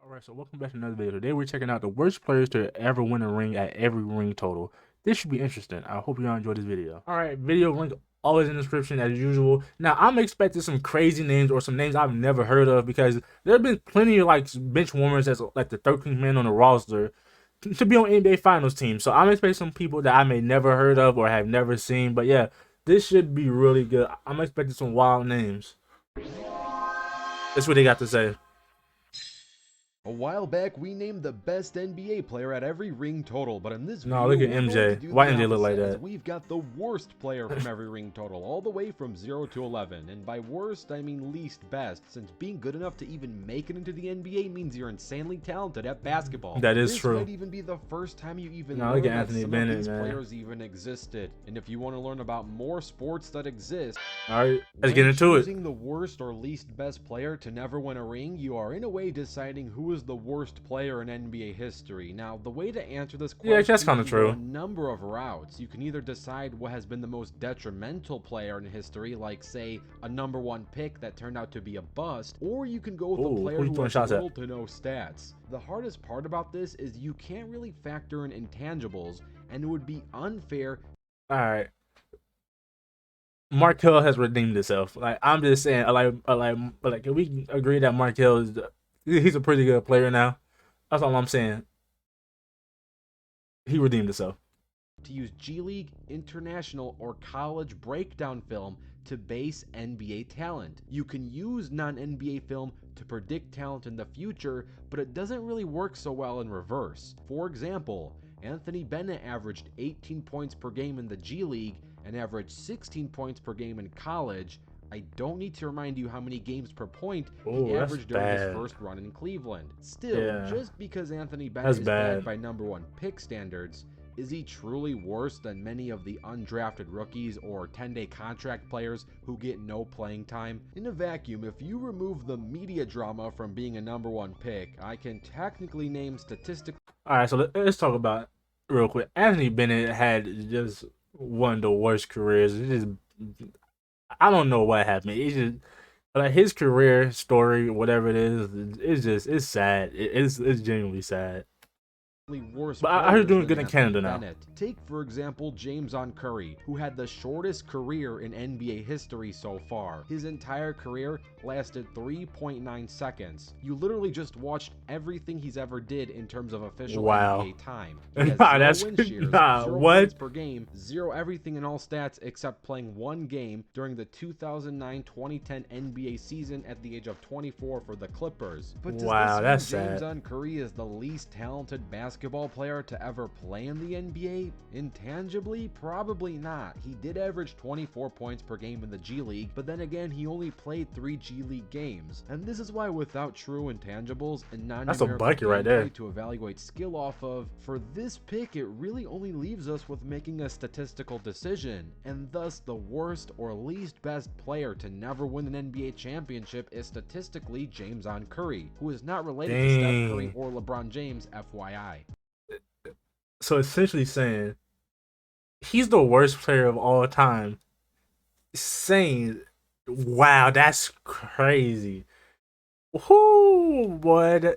Alright, so welcome back to another video. Today we're checking out the worst players to ever win a ring at every ring total. This should be interesting. I hope y'all enjoy this video. Alright, video link always in the description as usual. Now, I'm expecting some crazy names or some names I've never heard of because there have been plenty of like bench warmers as like the 13th man on the roster to be on NBA Finals team. So I'm expecting some people that I may never heard of or have never seen. But yeah, this should be really good. I'm expecting some wild names. That's what they got to say. A while back, we named the best NBA player at every ring total, but in this No, video, look at we're going to MJ. do Why the MJ look like opposite, as that? we've got the worst player from every ring total, all the way from 0 to 11. And by worst, I mean least best, since being good enough to even make it into the NBA means you're insanely talented at basketball. That is this true. might even be the first time you even No, learn look at that Anthony some Bennett, of these man. players even existed. And if you want to learn about more sports that exist, Alright, let's when get into it. choosing the worst or least best player to never win a ring, you are in a way deciding who is the worst player in NBA history. Now, the way to answer this question Yeah, that's kind of you go true. a number of routes. You can either decide what has been the most detrimental player in history, like say a #1 pick that turned out to be a bust, or you can go with a Ooh, player who you who throwing has shots at? little to no stats. The hardest part about this is you can't really factor in intangibles, and it would be unfair. Alright. Markel has redeemed himself. Like I'm just saying, like can we agree that Markel is he's a pretty good player now? That's all I'm saying. He redeemed himself. To use G League, international, or college breakdown film to base NBA talent. You can use non-NBA film to predict talent in the future, but it doesn't really work so well in reverse. For example, Anthony Bennett averaged 18 points per game in the G League and averaged 16 points per game in college. I don't need to remind you how many games per point he Oh, that's averaged during his bad. first run in Cleveland. Still, Yeah, just because Anthony Bennett that's is bad bad. by #1 pick standards, is he truly worse than many of the undrafted rookies or 10-day contract players who get no playing time? In a vacuum, if you remove the media drama from being a #1 pick, I can technically name statistical. Alright, so let's talk about it real quick. Anthony Bennett had just one of the worst careers. It just I don't know what happened. It's just like his career story, whatever it is, it's sad. It's genuinely sad. Worse But I heard players doing than good in Anthony Canada now. Bennett. Take, for example, James Curry, who had the shortest career in NBA history so far. His entire career lasted 3.9 seconds. You literally just watched everything he's ever did in terms of official Wow. NBA time. He has Nah, 0 that's win shares, nah. 0 What? points per game, 0 everything in all stats except playing one game during the 2009-2010 NBA season at the age of 24 for the Clippers. But does Wow, that's this mean sad. James Curry is the least talented basketball player to ever play in the NBA? Intangibly, probably not. He did average 24 points per game in the G League, but then again, he only played 3 G League games. And this is why without true intangibles and That's a non-numerical bucket right there. gameplay to evaluate skill off of, for this pick, it really only leaves us with making a statistical decision, and thus the worst or least best player to never win an NBA championship is statistically James Curry, who is not related to Steph Curry Dang. or LeBron James, FYI. So essentially saying he's the worst player of all time. Saying, wow, that's crazy. Whoo, boy.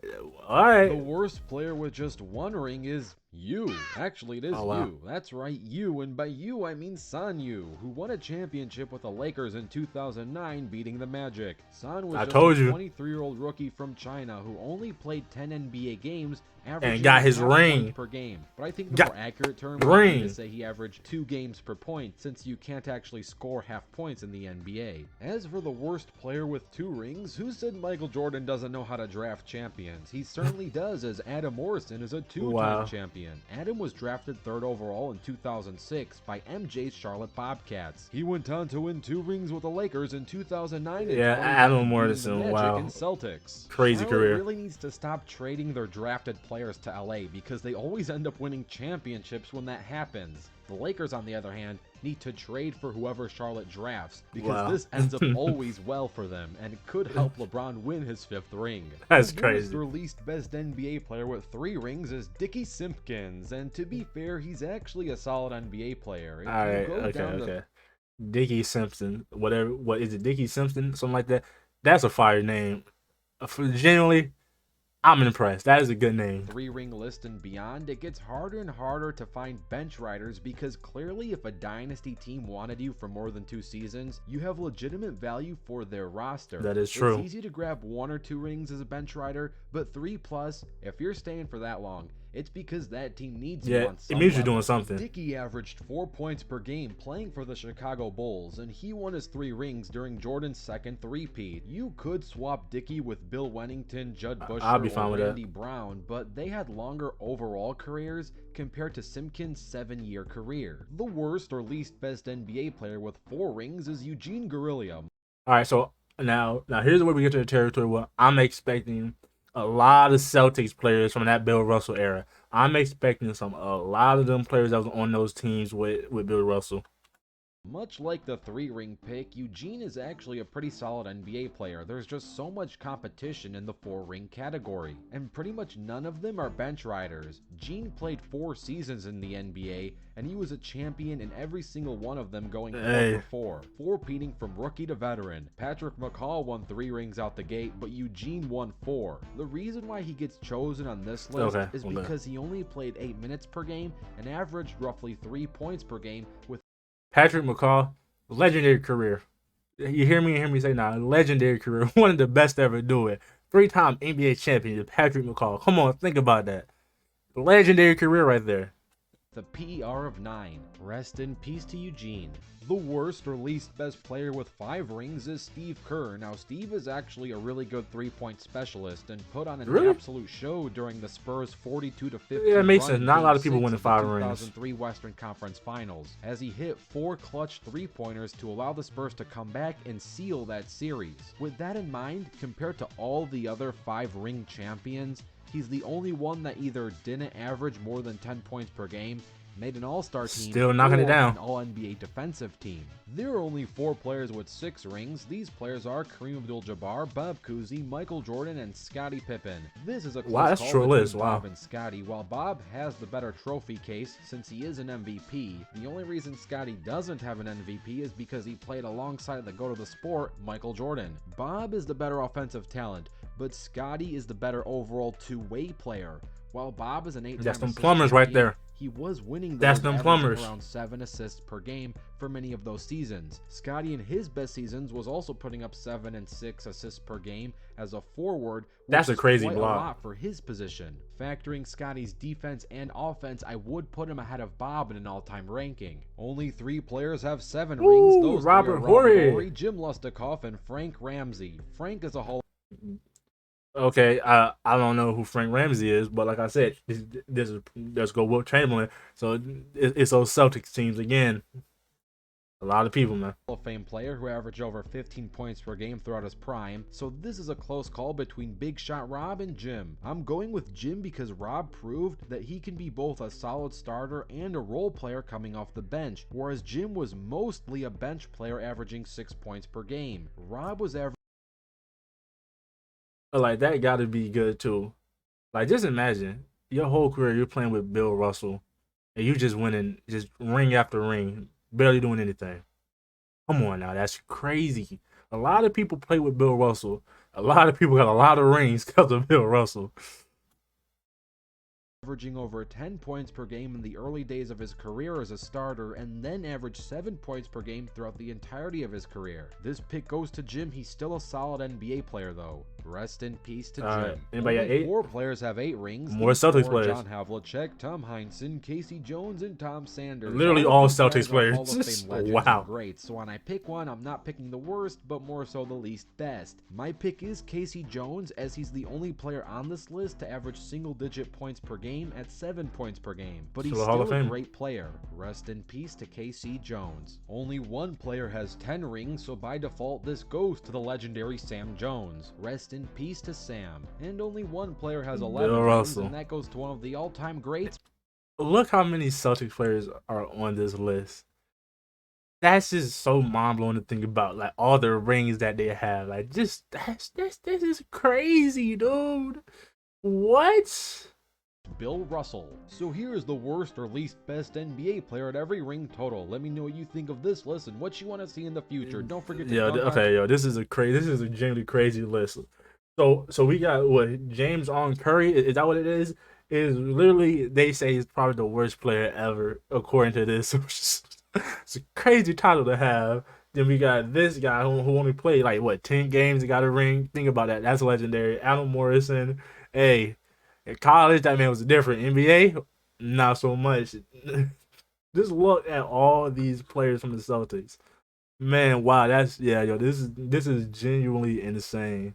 All The right. worst player with just one ring is you. Actually, it is Oh wow. you. That's right, you. And by you, I mean Son Yu, who won a championship with the Lakers in 2009, beating the Magic. Son was I just told a you. 23-year-old rookie from China who only played 10 NBA games, And averaging got his half points ring. per game. But I think the Got more accurate term would be to ring. say he averaged 2 games per point, since you can't actually score half points in the NBA. As for the worst player with 2 rings, who said Michael Jordan doesn't know how to draft champions? He certainly does, as Adam Morrison is a 2-time Wow. champion. Adam was drafted 3rd overall in 2006 by MJ's Charlotte Bobcats. He went on to win 2 rings with the Lakers in 2009 and Yeah, 2010, Adam beating the Morrison. Magic Wow. and Celtics. Crazy Charlotte career. really needs to stop trading their drafted players to LA because they always end up winning championships when that happens. The Lakers, on the other hand, need to trade for whoever Charlotte drafts because Wow. this ends up always well for them and it could help LeBron win his 5th ring. That's The worst crazy. or least best NBA player with 3 rings is Dickie Simpkins, and to be fair, he's actually a solid NBA player. If All you right. go Okay. down the Okay. Dickie Simpson. Whatever. What is it? Dickie Simpson? Something like that. That's a fire name. Genuinely, I'm impressed. That is a good name. 3-ring list and beyond, it gets harder and harder to find bench riders because clearly if a dynasty team wanted you for more than 2 seasons, you have legitimate value for their roster. That is true. It's easy to grab 1 or 2 rings as a bench rider, but 3+, if you're staying for that long, it's because that team needs you on some it means you're level. doing something. Dickey averaged 4 points per game playing for the Chicago Bulls, and he won his 3 rings during Jordan's second three-peat. You could swap Dickey with Bill Wennington, Judd Busher, I'll be fine or with that. Randy Brown, but they had longer overall careers compared to Simpkins' 7-year career. The worst or least best NBA player with 4 rings is Eugene Guerrilla. All right, so now here's where we get to the territory where I'm expecting a lot of Celtics players from that Bill Russell era. I'm expecting a lot of them players that was on those teams with Bill Russell. Much like the 3-ring pick, Eugene is actually a pretty solid NBA player. There's just so much competition in the 4-ring category, and pretty much none of them are bench riders. Gene played 4 seasons in the NBA, and he was a champion in every single one of them, going 4 for 4, four-peating from rookie to veteran. Patrick McCall won 3 rings out the gate, but Eugene won 4. The reason why he gets chosen on this list is because he only played 8 minutes per game and averaged roughly 3 points per game with Patrick McCall, legendary career. You hear me say now, legendary career. One of the best to ever do it. 3-time NBA champion, Patrick McCall. Come on, think about that. Legendary career right there. The PER of 9. Rest in peace to Eugene. The worst or least best player with 5 rings is Steve Kerr. Now, Steve is actually a really good 3-point specialist and put on an absolute show during the Spurs' 42-15 Yeah, it makes run sense. Not a lot of people winning 5 rings. 2003 Western Conference Finals, as he hit 4 clutch 3-pointers to allow the Spurs to come back and seal that series. With that in mind, compared to all the other 5-ring champions, he's the only one that either didn't average more than 10 points per game, made an all-star team, still knocking it down, an all-NBA defensive team. There are only 4 players with 6 rings. These players are Kareem Abdul-Jabbar, Bob Cousy, Michael Jordan, and Scottie Pippen. This is a close call between Bob and Scottie. While Bob has the better trophy case since he is an MVP, the only reason Scottie doesn't have an MVP is because he played alongside the GOAT of the sport, Michael Jordan. Bob is the better offensive talent, but Scottie is the better overall two-way player. While Bob is an 8-time that's them plumbers right there. He was winning those, that's them plumbers, around 7 assists per game for many of those seasons. Scottie in his best seasons was also putting up 7 and 6 assists per game as a forward. That's a crazy block. A lot for his position. Factoring Scottie's defense and offense, I would put him ahead of Bob in an all-time ranking. Only 3 players have 7 rings. Those Robert Horry, Jim Lustakoff, and Frank Ramsey. Frank is a Hall. Okay, I don't know who Frank Ramsey is, but like I said, let's go Wilt Chamberlain. So it's those Celtics teams again. A lot of people, man. Hall of Fame player who averaged over 15 points per game throughout his prime. So this is a close call between Big Shot Rob and Jim. I'm going with Jim because Rob proved that he can be both a solid starter and a role player coming off the bench, whereas Jim was mostly a bench player averaging 6 points per game. Rob was averaging. Like, that got to be good too. Like, just imagine your whole career you're playing with Bill Russell, and you just winning just ring after ring, barely doing anything. Come on now, that's crazy. A lot of people play with Bill Russell. A lot of people got a lot of rings because of Bill Russell. Averaging over 10 points per game in the early days of his career as a starter, and then averaged 7 points per game throughout the entirety of his career. This pick goes to Jim. He's still a solid NBA player, though. Rest in peace to Jim. Anybody got 8? 4 players have 8 rings. More Celtics players. John Havlicek, Tom Heinsohn, Casey Jones, and Tom Sanders. Literally all Celtics players. Hall of Fame legends. Wow. Great. So when I pick one, I'm not picking the worst, but more so the least best. My pick is Casey Jones, as he's the only player on this list to average single-digit points per game at 7 points per game. But he's still a great player. Rest in peace to Casey Jones. Only 1 player has 10 rings, so by default this goes to the legendary Sam Jones. Rest in peace to Sam. And only 1 player has 11 rings, and that goes to one of the all-time greats. Look how many Celtics players are on this list. That's just so mind-blowing to think about. Like, all the rings that they have. Like, just this is crazy, dude. What? Bill Russell. So here's the worst or least best NBA player at every ring total. Let me know what you think of this list and what you want to see in the future. Don't forget to this is a genuinely crazy list. So we got what James on Curry. Is that what it is? Is literally they say he's probably the worst player ever according to this. It's a crazy title to have. Then we got this guy who only played like what 10 games and got a ring. Think about that. That's legendary. Allen Morrison. Hey, in college that man was different. NBA, not so much. Just look at all these players from the Celtics. Man, wow, that's yeah, yo. This is genuinely insane.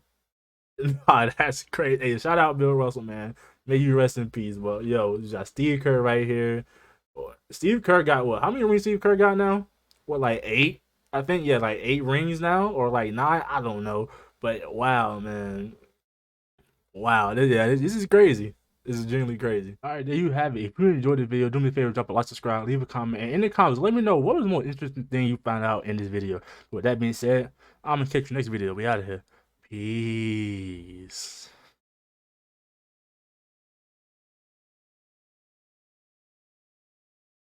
Nah, that's crazy. Hey, shout out Bill Russell, man. May you rest in peace. But yo, you got Steve Kerr right here. Steve Kerr got what? How many rings Steve Kerr got now? What, like 8? I think yeah, like 8 rings now, or like 9. I don't know. But wow, man. Wow, this is crazy. This is genuinely crazy. All right, there you have it. If you enjoyed the video, do me a favor, drop a like, subscribe, leave a comment, and in the comments, let me know what was the most interesting thing you found out in this video. With that being said, I'm gonna catch you next video. We out of here. Peace.